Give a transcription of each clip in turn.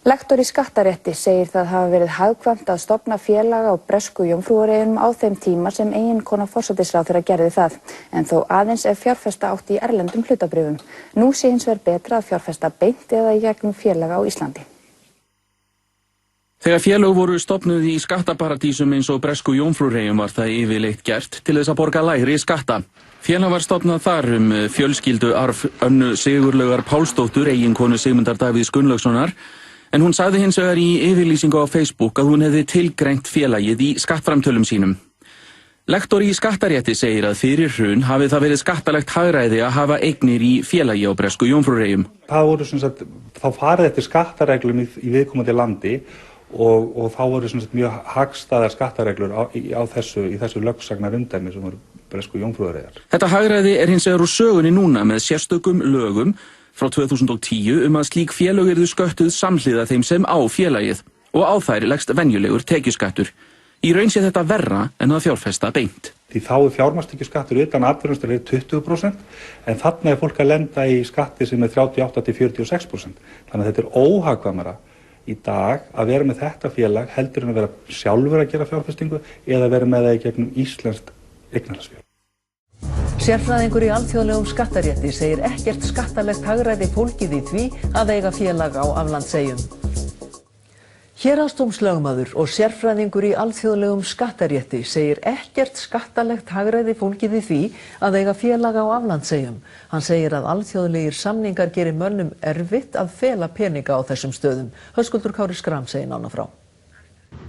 Lektor í skattarétti segir það hafa verið hagkvæmt að stofna félag á bresku Jómfrúareyjum á þeim tíma sem eiginkona forsætisráðherra gerði það, en þó aðeins ef fjárfesta átti í erlendum hlutabréfum. Nú sé hins vegar betra að fjárfesta beint eða í gegnum félag á Íslandi. Þegar félög voru stofnuð í skattaparadísum eins og bresku Jómfrúareyjum var það yfirleitt gert til þess að borga lægri skatta. Félag var stofnað þar fjölskylduarf Önnu Sigurlaugar Pálsdóttur, eiginkonu Sigmundar Davíðs Gunnlaugssonar, en hún sagði hins vegar í yfirlýsingu á Facebook að hún hefði tilgreint félagið í skattframtölum sínum. Lektor í skattarétti segir að fyrir hrun hafi það verið skattalegt hagræði að hafa eignir í félagi á bresku Jómfrúareyjum. Það voru þá farið eftir skattareglum í viðkomandi landi og þá voru mjög hagstæðar skattareglur í þessu lögsagnarumdæmi sem voru bresku Jómfrúareyjar. Þetta hagræði er hins vegar úr sögunni núna með sérstökum lögum frá 2010 að slík félög yrðu sköttuð samhliða þeim sem á félagið og á þær leggst venjulegur tekjuskattur. Í raun sé þetta verra en að fjárfesta beint. Því þá fjármagnstekjuskattur utan atvinnurekstrar 20%, en þarna fólk að lenda í skatti sem 38–46%. Þannig að þetta er óhagkvæmara í dag að vera með þetta félag heldur en að vera sjálfur að gera fjárfestingu eða vera með það í gegnum íslenskt eignarhaldsfélag. Sérfræðingur í alþjóðlegum skattarétti segir ekkert skattalegt hagræði fólgið í því að eiga félag á aflandseyjum. Héraðsdómslögmaður og sérfræðingur í alþjóðlegum skattarétti segir ekkert skattalegt hagræði fólgið í því að eiga félag á aflandseyjum. Hann segir að alþjóðlegir samningar geri mönnum erfitt að fela peninga á þessum stöðum. Höskuldur Kári Schram segir nánar frá.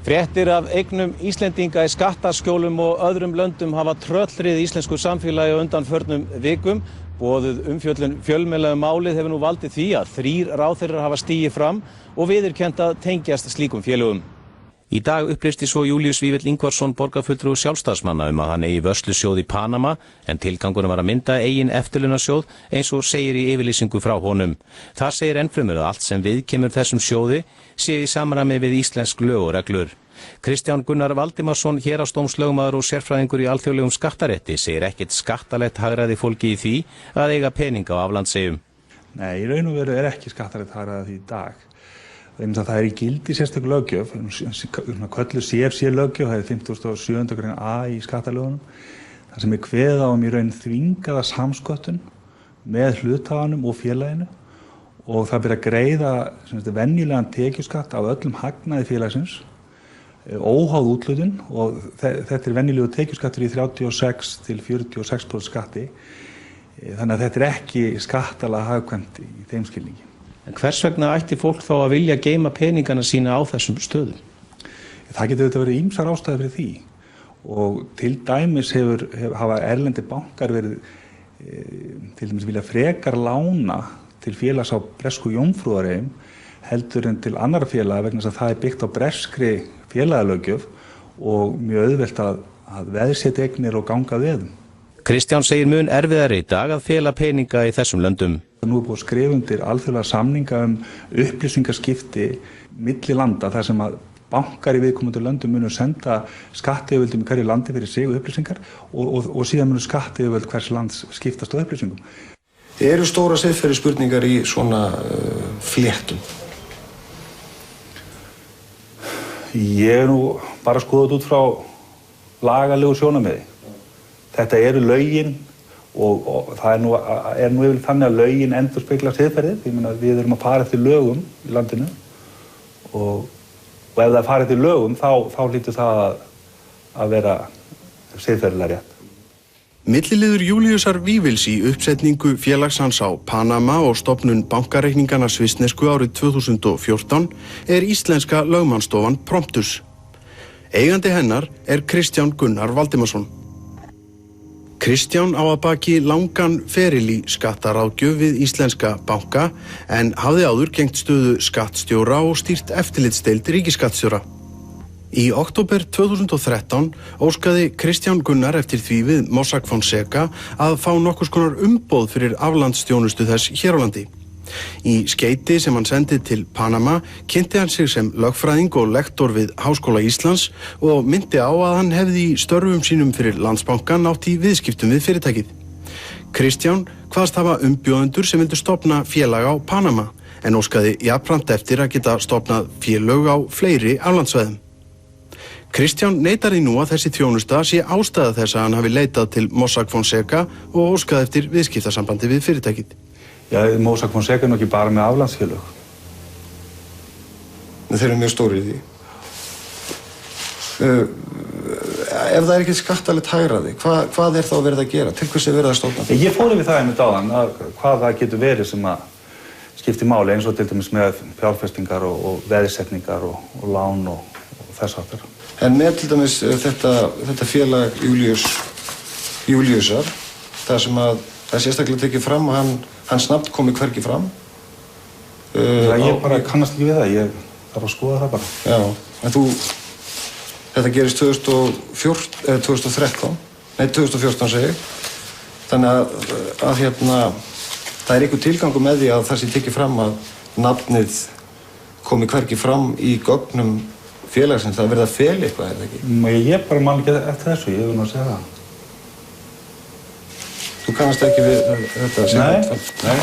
Fréttir af eignum Íslendinga í skattaskjólum og öðrum löndum hafa tröllrið íslensku samfélagi á undanförnum vikum. Boðuð umfjöllun fjölmiðla málið hefur nú valdið því að 3 ráðherrar hafa stigið fram og viðurkennt að tengjast slíkum félögum. Í dag upplýsti svo Júlíus Vífill Ingvarsson borgarfulltrúi Sjálfstæðismanna að hann eigi vörslusjóð í Panama, en tilgangurinn var að mynda eigin eftirlaunasjóð eins og segir í yfirlýsingu frá honum. Það segir ennfremur að allt sem viðkemur þessum sjóði sé í samræmi við íslensk lög og reglur. Kristján Gunnar Valdimarsson, héraðsdómslögmaður og sérfræðingur í alþjóðlegum skattarétti, segir ekkert skattalegt hagræði fólki í því að eiga peninga á aflandseyjum. Nei, í raun og veru er ekki skattalegt hagræði því í dag. Það er í gildi sérstök löggjöf, kölluð CFC löggjöf, það er 57. grein A í skattalögunum, þar sem er kveðið á í raun þvingaða samsköttun með hluthafanum og félaginu og það byrja að greiða venjulegan tekjuskatt af öllum hagnaði félagsins, óháð úthlutun, og þetta er venjulegu tekjuskattur í 36–46% skatti, þannig að þetta er ekki skattalega hagkvæmt í þeim skilningi. En hvers vegna ætti fólk þá að vilja geyma peningana sína á þessum stöðum? Það getur auðvitað verið ýmsar ástæður fyrir því og til dæmis hafa erlendir bankar verið til dæmis vilja frekar lána til félags á bresku Jómfrúareyjum heldur en til annarra félaga vegna þess að það er byggt á breskri félagalöggjöf og mjög auðvelt að veðsetja eignir og ganga veðum. Kristján segir mun erfiðari í dag að fela peninga í þessum löndum. Nú er búið að skrifa undir alþjóðlega samninga upplýsingaskipti milli landa þar sem að bankar í viðkomandi löndum munu senda skattyfirvöldum í hverju landi fyrir sig upplýsingar og síðan munu skattyfirvöld hvers lands skiptast á upplýsingum. Eru stóra siðferðisspurningar í svona fléttum? Ég er nú bara skoðað út frá lagalegu sjónarmiði. Þetta eru lögin og það er nú yfirleitt þannig að lögin endurspegla siðferðið. Við erum að fara eftir lögum í landinu og ef það er farið eftir lögum þá hlýtur það að vera siðferðilega rétt. Milliliður Júlíusar Vífils í uppsetningu félags hans á Panama og stofnun bankareikningana svissnesku árið 2014 er íslenska lögmannsstofan Promptus. Eigandi hennar er Kristján Gunnar Valdimarsson. Kristján á að baki langan feril í skattaráðgjöf við íslenska banka en hafði áður gegnt stöðu skattstjóra og stýrt eftirlitsdeild ríkisskattstjóra. Í október 2013 óskaði Kristján Gunnar eftir því við Mossack Fonseca að fá nokkurs konar umboð fyrir aflandsþjónustu þess hér á landi. Í skeyti sem hann sendi til Panama kynnti hann sig sem lögfræðing og lektor við Háskóla Íslands og myndi á að hann hefði í störfum sínum fyrir Landsbankann átt í viðskiptum við fyrirtækið. Kristján kvaðst hafa umbjóðendur sem vildu stofna félag á Panama en óskaði jafnframt eftir að geta stofnað félög á fleiri aflandssvæðum. Kristján neitar því nú að þessi þjónusta sé ástæða þess að hann hafi leitað til Mossack Fonseca og óskaði eftir viðskiptasambandi við fyrirtækið. Já, Mossack Fonseca er nú ekki bara með aflandsfélög. Þeir eru mjög stórir í því. Ef það er ekki skattalegt hagræði, hvað er þá verið að gera? Til hvers er verið að stofna? Ég fór yfir það einmitt áðan, hvað það getur verið sem að skipti máli, eins og til dæmis með fjárfestingar og veðsetningar og lán og þess aftur. En með til dæmis þetta félag Júlíusar, það sem að það er sérstaklega tekið fram og hann snabbt komi hvergi fram. Ég bara kannast ekki við það, ég þarf að skoða það bara. Já, en þetta gerist 2014 segi ég. Þannig að það er einhver tilgangur með því að það sé tekið fram að nafnið komi hvergi fram í gögnum félagsins, það verið að fela eitthvað, er það ekki? Ég bara man ekki eftir þessu, ég vil nú að segja það. Þú kannast ekki við þetta? Nei.